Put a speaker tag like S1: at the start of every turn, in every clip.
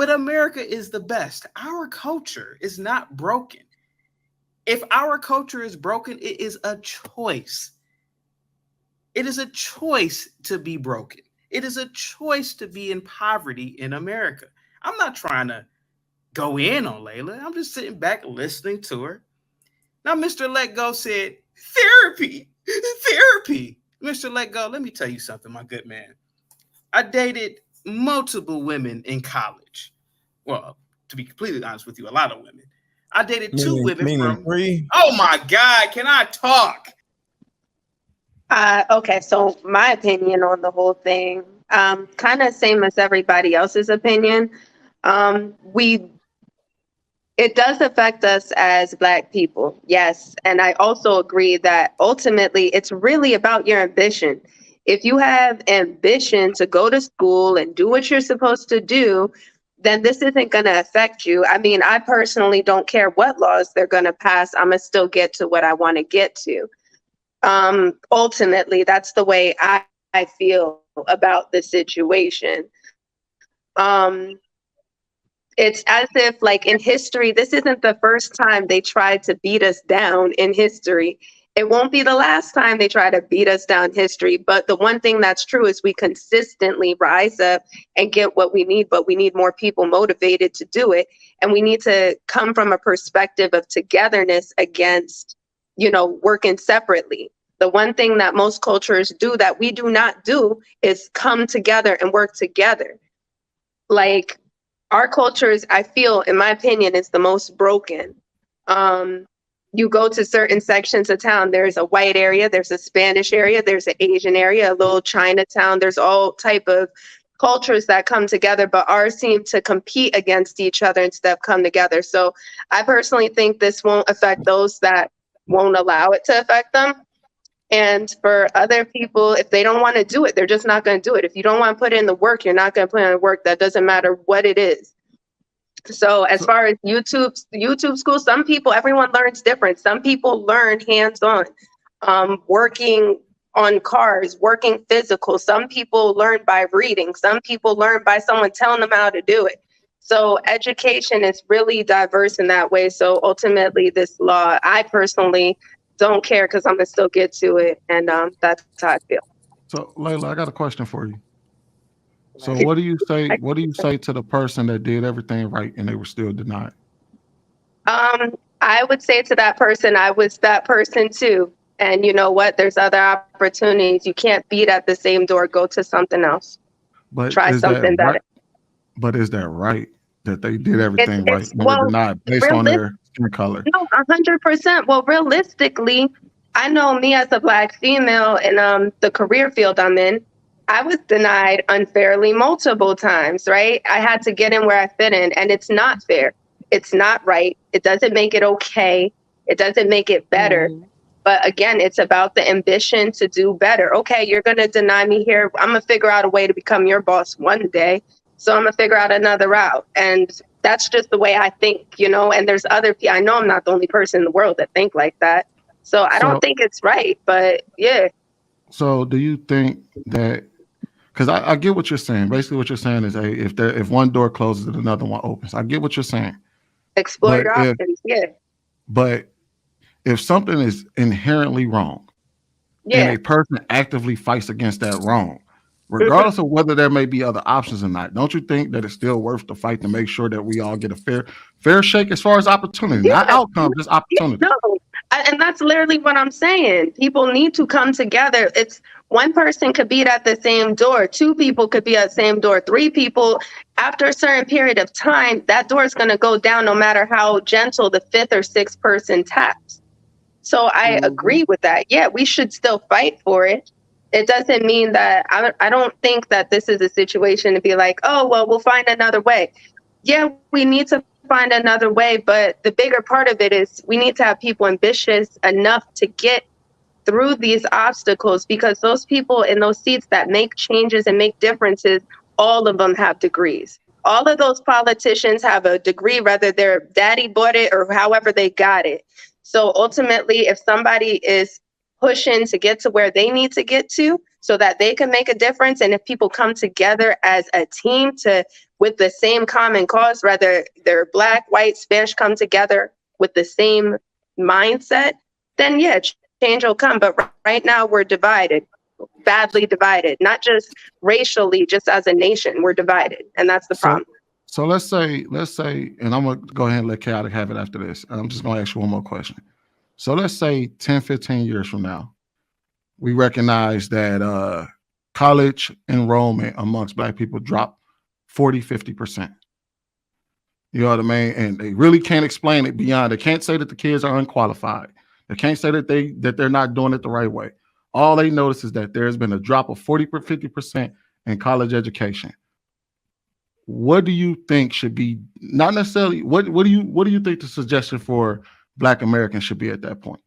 S1: But America is the best. Our culture is not broken. If our culture is broken, it is a choice. It is a choice to be broken. It is a choice to be in poverty in America. I'm not trying to go in on Layla. I'm just sitting back listening to her. Now, Mr. Let Go said, therapy, therapy. Mr. Let Go, let me tell you something, my good man. I dated multiple women in college. Well, to be completely honest with you, a lot of women. I dated two women
S2: meaning
S1: from.
S2: three.
S1: Oh my God, can I talk?
S3: Okay, so my opinion on the whole thing, kind of same as everybody else's opinion. We It does affect us as Black people, yes. And I also agree that ultimately it's really about your ambition. If you have ambition to go to school and do what you're supposed to do, then this isn't going to affect you. I mean, I personally don't care what laws they're going to pass. I'm going to still get to what I want to get to. Ultimately, that's the way I feel about the situation. It's as if, like, in history, this isn't the first time they tried to beat us down in history. It won't be the last time they try to beat us down in history. But the one thing that's true is we consistently rise up and get what we need, but we need more people motivated to do it. And we need to come from a perspective of togetherness against, working separately. The one thing that most cultures do that we do not do is come together and work together. Like, our cultures, I feel, in my opinion, is the most broken. You go to certain sections of town, there's a white area, there's a Spanish area, there's an Asian area, a little Chinatown. There's all type of cultures that come together, but ours seem to compete against each other instead of come together. So I personally think this won't affect those that won't allow it to affect them. And for other people, if they don't want to do it, they're just not going to do it. If you don't want to put in the work, you're not going to put in the work. That doesn't matter what it is. So as far as YouTube school, some people, everyone learns different. Some people learn hands-on, working on cars, working physical. Some people learn by reading. Some people learn by someone telling them how to do it. So education is really diverse in that way. So ultimately, this law, I personally don't care because I'm gonna still get to it, and that's how I feel.
S2: So, Layla, I got a question for you. So, what do you say? What do you say to the person that did everything right and they were still denied?
S3: I would say to that person, I was that person too. And you know what? There's other opportunities. You can't beat at the same door. Go to something else.
S2: But
S3: Try
S2: is that
S3: something better.
S2: right? But is that right that they did everything right
S3: It's
S2: and were denied based on
S3: realistic.
S2: their skin color?
S3: No, 100%. Well, realistically, I know me as a Black female in the career field I'm in, I was denied unfairly multiple times, right? I had to get in where I fit in, and it's not fair. It's not right. It doesn't make it okay. It doesn't make it better. But again, it's about the ambition to do better. Okay, you're going to deny me here. I'm going to figure out a way to become your boss one day. So I'm going to figure out another route. And that's just the way I think, and there's other people. I know I'm not the only person in the world that think like that. So I don't think it's right, but yeah.
S2: So do you think that, because I get what you're saying. Basically what you're saying is, hey, if one door closes and another one opens. I get what you're saying.
S3: Explore your options, yeah.
S2: But if something is inherently wrong and a person actively fights against that wrong, regardless of whether there may be other options or not, don't you think that it's still worth the fight to make sure that we all get a fair shake as far as opportunity, not outcome, just opportunity?
S3: No, and that's literally what I'm saying. People need to come together. It's one person could be at the same door, two people could be at the same door, three people. After a certain period of time, that door is going to go down no matter how gentle the fifth or sixth person taps. So I agree with that. Yeah, we should still fight for it. It doesn't mean that I don't think that this is a situation to be like, oh, well, we'll find another way. Yeah, we need to find another way. But the bigger part of it is we need to have people ambitious enough to get through these obstacles, because those people in those seats that make changes and make differences, all of them have degrees. All of those politicians have a degree, whether their daddy bought it or however they got it. So ultimately, if somebody is pushing to get to where they need to get to so that they can make a difference. And if people come together as a team with the same common cause, whether they're Black, white, Spanish, come together with the same mindset, then yeah, change will come. But right now we're divided, badly divided, not just racially, just as a nation, we're divided. And that's the problem.
S2: So let's say, and I'm gonna go ahead and let Chaotic have it after this. I'm just gonna ask you one more question. So let's say 10, 15 years from now, we recognize that college enrollment amongst Black people dropped 40, 50%. You know what I mean? And they really can't explain it beyond. They can't say that the kids are unqualified. They can't say that they're not doing it the right way. All they notice is that there's been a drop of 40 or 50% in college education. What do you think should be, not necessarily, what do you think the suggestion for Black Americans should be at that point?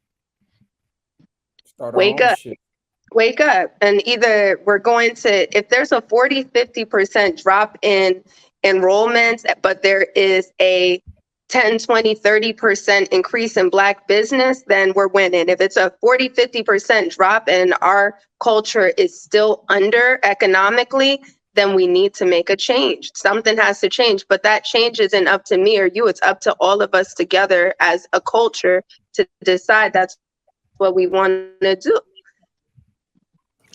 S3: Wake up. And either we're going to, if there's a 40, 50% drop in enrollments, but there is a 10, 20, 30% increase in Black business, then we're winning. If it's a 40, 50% drop and our culture is still under economically, then we need to make a change. Something has to change, but that change isn't up to me or you. It's up to all of us together as a culture to decide that's what we want to do.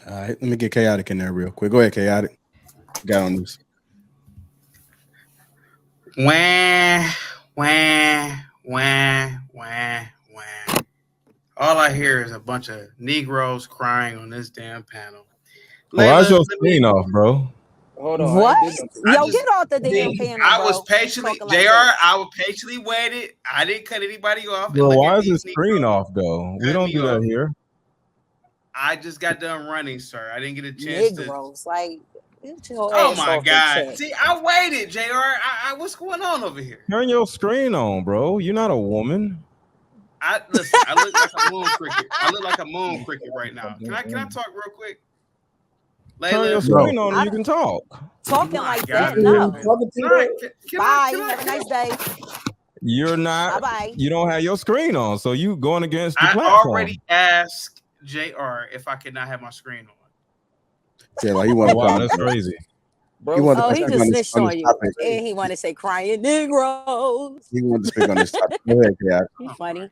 S4: All right, let me get Chaotic in there real quick. Go ahead, Chaotic. Got on this.
S1: Wah, wah, wah, wah, wah. All I hear is a bunch of Negroes crying on this damn panel.
S5: Why's your screen off, bro?
S6: Hold on.
S7: What? Yo, get off the damn panel,
S1: I
S7: bro.
S1: was patiently,
S7: Talking
S1: JR,
S7: like this.
S1: I was patiently waited. I didn't cut anybody off.
S5: Bro, why is the screen off, though? We don't do that here.
S1: I just got done running, sir. I didn't get a chance
S7: Negroes, like,
S1: oh my God. See, I waited, JR. What's going on over here?
S5: Turn your screen on, bro. You're not a woman.
S1: Listen, I look like a moon cricket. I look like a moon cricket right now. Can I talk real quick? Layla,
S5: turn your screen on and you can talk.
S7: Talking like that, no. Bye. Have a nice day.
S5: You're not.
S7: Bye-bye.
S5: You don't have your screen on, so you going against the platform.
S1: I already asked JR if I could not have my screen on.
S4: Yeah, like he wanted.
S5: Wow, that's crazy.
S7: Bro, he just snitched on you. And he wanted to say crying Negroes.
S4: He wanted to speak on this topic. Go ahead, Chaotic.
S7: He's funny.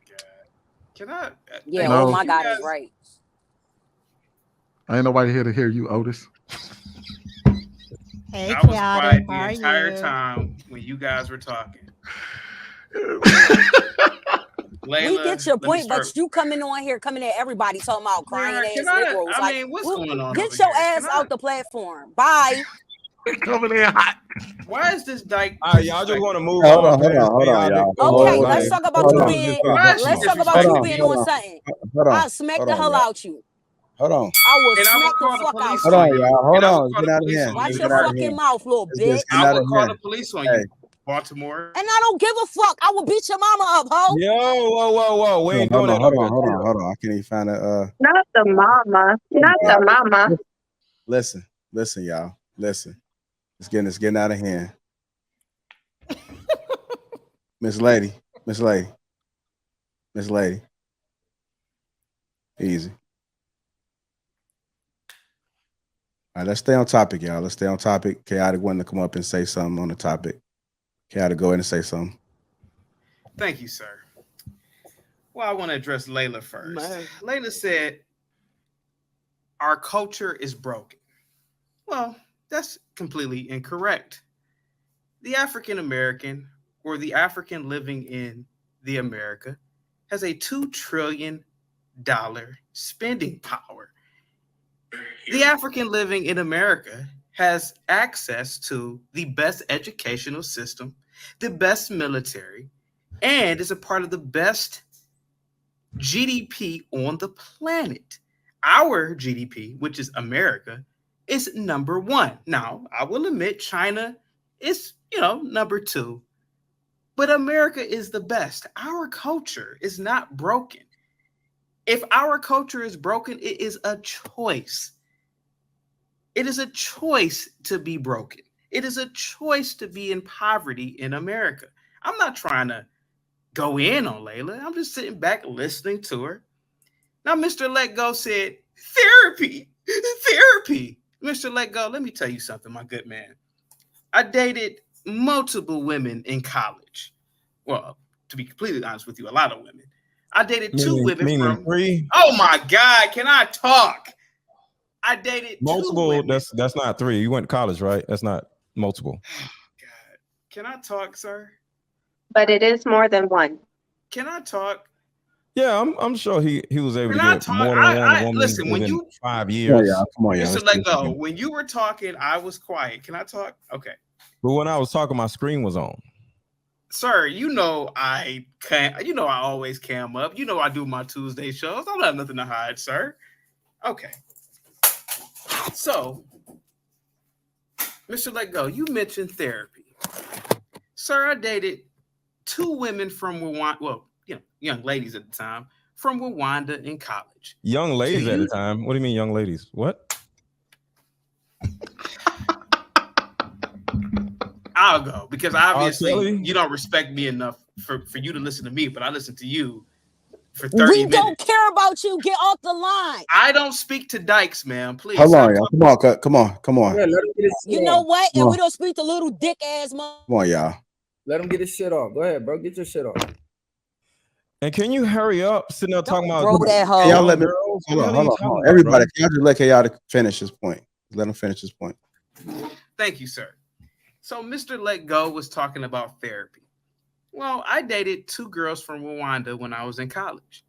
S1: Can I?
S7: Yeah,
S2: No.
S7: oh my God is right.
S2: Ain't nobody here to hear you, Otis.
S8: Hey,
S1: I was
S8: Chaotic,
S1: quiet the entire time when you guys were talking. Layla,
S7: We get your point, but you coming at everybody talking about crying ass Negroes.
S1: I mean, what's going on?
S7: Get your ass out the platform. Bye.
S2: Coming in hot.
S1: Why is this dyke?
S5: All right, y'all just want to move
S4: Hold
S5: on.
S4: on, y'all.
S7: Okay, let's talk about you being. Let's talk about you being on something.
S4: Hold on.
S7: I'll smack the hell out you.
S4: Hold on.
S7: I will
S1: And I
S7: smack
S1: would
S7: the
S1: call the
S7: fuck out
S1: police
S7: you.
S4: Hold on, y'all. Hold
S1: And I would
S4: on.
S1: call
S4: Get
S1: the
S4: out of
S1: police
S4: here.
S1: on
S7: Watch
S1: you.
S4: Get
S7: your
S4: out of
S7: fucking
S4: here.
S7: mouth, little
S4: Let's
S7: bitch.
S4: get
S1: I
S4: out
S1: would
S4: of
S1: call
S4: here.
S1: the police on
S4: Hey.
S1: you, Baltimore.
S7: And I don't give a fuck. I will beat your mama up, ho.
S5: Yo, whoa. We ain't doing that.
S4: Hold on. I can't even find it.
S3: Not the mama. Not the mama.
S4: Listen, y'all. Listen. It's getting out of hand. Miss Lady. Easy. All right, let's stay on topic, y'all. Let's stay on topic. Chaotic wanted to come up and say something on the topic. Chaotic, go ahead and say something.
S1: Thank you, sir. Well, I want to address Layla first. Layla said, our culture is broken. Well, that's completely incorrect. The African American, or the African living in the America, has a $2 trillion spending power. The African living in America has access to the best educational system, the best military, and is a part of the best GDP on the planet. Our GDP, which is America, is number one. Now, I will admit China is, number two, but America is the best. Our culture is not broken. If our culture is broken, it is a choice. It is a choice to be broken. It is a choice to be in poverty in America. I'm not trying to go in on Layla. I'm just sitting back listening to her. Now, Mr. Let Go said, therapy. Therapy. Mr. Let Go, let me tell you something, my good man. I dated multiple women in college. Well, to be completely honest with you, a lot of women. I dated two women from
S5: 3.
S1: Oh my God, can I talk? I dated
S5: Multiple.
S1: 2 women.
S5: That's not 3. You went to college, right? That's not multiple.
S1: God. Can I talk, sir?
S3: But it is more than one.
S1: Can I talk?
S5: Yeah, I'm sure he was able
S1: Can
S5: to
S1: I
S5: get
S1: talk?
S5: more than one woman
S1: Listen, when
S5: within
S1: you
S5: 5 years.
S4: Come on, y'all.
S1: Mr. Let Go. When you were talking, I was quiet. Can I talk? Okay.
S5: But when I was talking, my screen was on.
S1: Sir, you know I can't. You know I always cam up. You know I do my Tuesday shows. I don't have nothing to hide, sir. Okay. So, Mr. Let Go, you mentioned therapy. Sir, I dated 2 women from Rwanda. Well, young ladies at the time from Rwanda in college.
S5: Young ladies at the time. What do you mean, young ladies? What?
S1: I'll go because obviously you don't respect me enough for you to listen to me, but I listen to you for 30 minutes.
S7: We don't care about you. Get off the line.
S1: I don't speak to dykes, man. Please.
S4: Hold on, y'all. Come on.
S6: Yeah, let him get his shit
S7: You know
S6: off.
S7: what? And we don't speak to little dick ass mom.
S4: Come on, y'all.
S6: Let him get his shit off. Go ahead, bro. Get your shit off.
S5: And can you hurry up? Sitting there talking about
S7: that hoe.
S4: Y'all let me. Hold on. Everybody, can y'all just let Chaotic finish his point? Let him finish his point.
S1: Thank you, sir. So Mr. Let Go was talking about therapy. Well, I dated 2 girls from Rwanda when I was in college.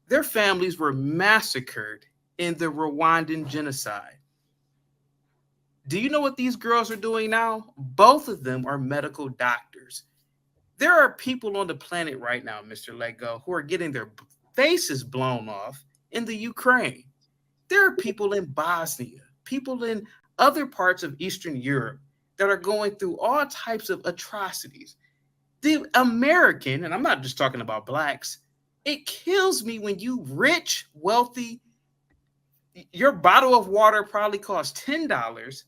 S1: Their families were massacred in the Rwandan genocide. Do you know what these girls are doing now? Both of them are medical doctors. There are people on the planet right now, Mr. Let Go, who are getting their faces blown off in the Ukraine. There are people in Bosnia, people in other parts of Eastern Europe that are going through all types of atrocities. The American, and I'm not just talking about blacks, it kills me when you rich, wealthy, your bottle of water probably costs $10.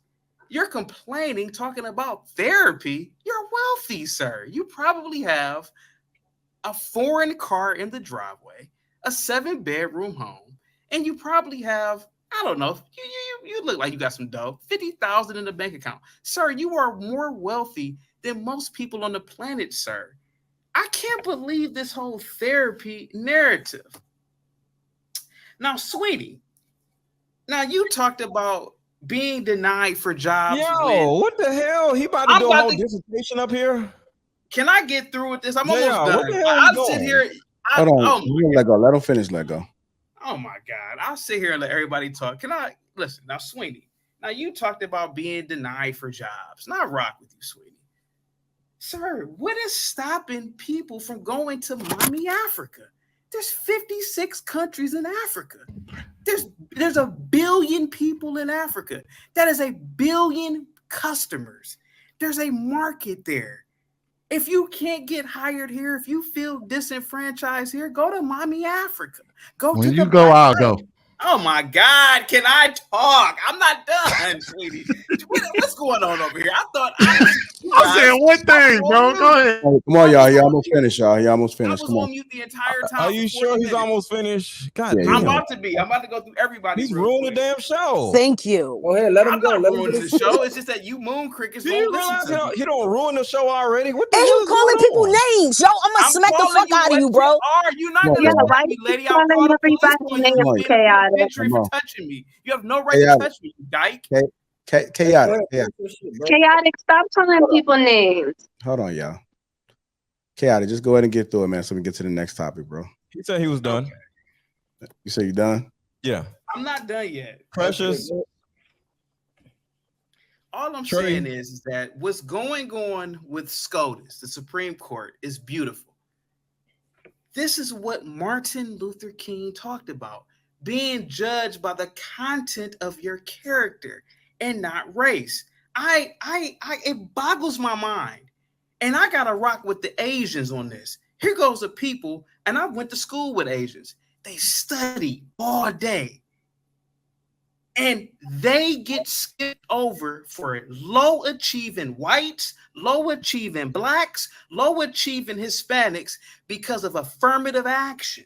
S1: You're complaining, talking about therapy. You're wealthy, sir. You probably have a foreign car in the driveway, a 7-bedroom home, and you probably have, I don't know, you look like you got some dough, $50,000 in the bank account. Sir, you are more wealthy than most people on the planet, sir. I can't believe this whole therapy narrative. Now, sweetie, now you talked about being denied for jobs.
S5: Yo, what the hell? He about to do a whole dissertation up here?
S1: Can I get through with this? I'm almost done.
S5: What the hell
S1: I'll sit here.
S4: Hold on. Let go. Let him finish. Let go.
S1: Oh my God. I'll sit here and let everybody talk. Can I listen? Now, Sweeney, now you talked about being denied for jobs. Now I rock with you, Sweeney. Sir, what is stopping people from going to Mommy Africa? There's 56 countries in Africa. There's a billion people in Africa. That is a billion customers. There's a market there. If you can't get hired here, if you feel disenfranchised here, go to Mommy Africa.
S2: When you go, I'll go.
S1: Oh my God, can I talk? I'm not done, sweetie. What's going on over here? I
S2: said one thing, bro. Go ahead.
S4: Oh, come on, y'all. He almost finished, y'all. He almost finished.
S1: I was on mute the entire time.
S5: Are you sure he's almost finished? God damn.
S1: I'm about to be. I'm about to go through everybody.
S5: He's ruined the damn show.
S7: Thank you.
S6: Go ahead, let him
S1: I'm
S6: go.
S1: not
S6: Let him
S1: ruining
S6: get
S1: the
S6: his
S1: show. It's just that you moon crickets
S5: Do
S1: won't
S5: you
S1: listen
S5: realize
S1: to me.
S5: he don't ruin the show already? What the
S7: And
S5: hell
S7: you
S5: is
S7: calling
S5: going
S7: people
S5: on?
S7: names, yo. I'm gonna smack the fuck out of you, bro.
S1: You're not gonna smack me, lady. I'll call the police on you for being a penitentiary for touching me. You have no right to touch me, you dyke.
S4: Chaotic.
S3: Chaotic, stop calling people names.
S4: Hold on, y'all. Chaotic, just go ahead and get through it, man, so we can get to the next topic, bro.
S5: He said he was done.
S4: Okay. You say you done?
S5: Yeah.
S1: I'm not done yet.
S5: Precious.
S1: All I'm saying is that what's going on with SCOTUS, the Supreme Court, is beautiful. This is what Martin Luther King talked about, being judged by the content of your character and not race. It boggles my mind. And I gotta rock with the Asians on this. Here goes the people, and I went to school with Asians. They study all day. And they get skipped over for low achieving whites, low achieving blacks, low achieving Hispanics because of affirmative action.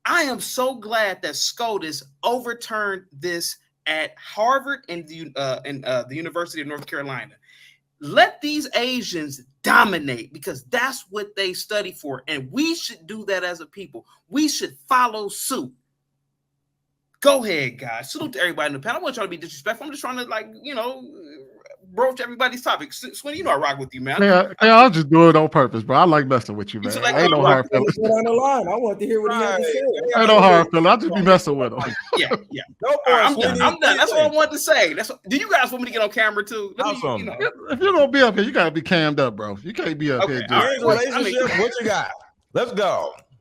S1: I am so glad that SCOTUS overturned this at Harvard and the University of North Carolina. Let these Asians dominate because that's what they study for. And we should do that as a people. We should follow suit. Go ahead, guys. Salute to everybody in the panel. I want y'all to be disrespectful. I'm just trying to, broach everybody's topic. Swin, I rock with you, man.
S2: Yeah, I'll just do it on purpose, bro. I like messing with you, man. Ain't no hard feelings.
S6: On the line. I want to hear what he had to say.
S2: Ain't no hard feelings. I'll just be messing with him.
S1: Yeah. I'm done. That's all I wanted to say. Do you guys want me to get on camera too?
S5: If
S2: you're gonna be up here, you gotta be cammed up, bro. You can't be up here.
S5: Relationship, what you got? Let's go.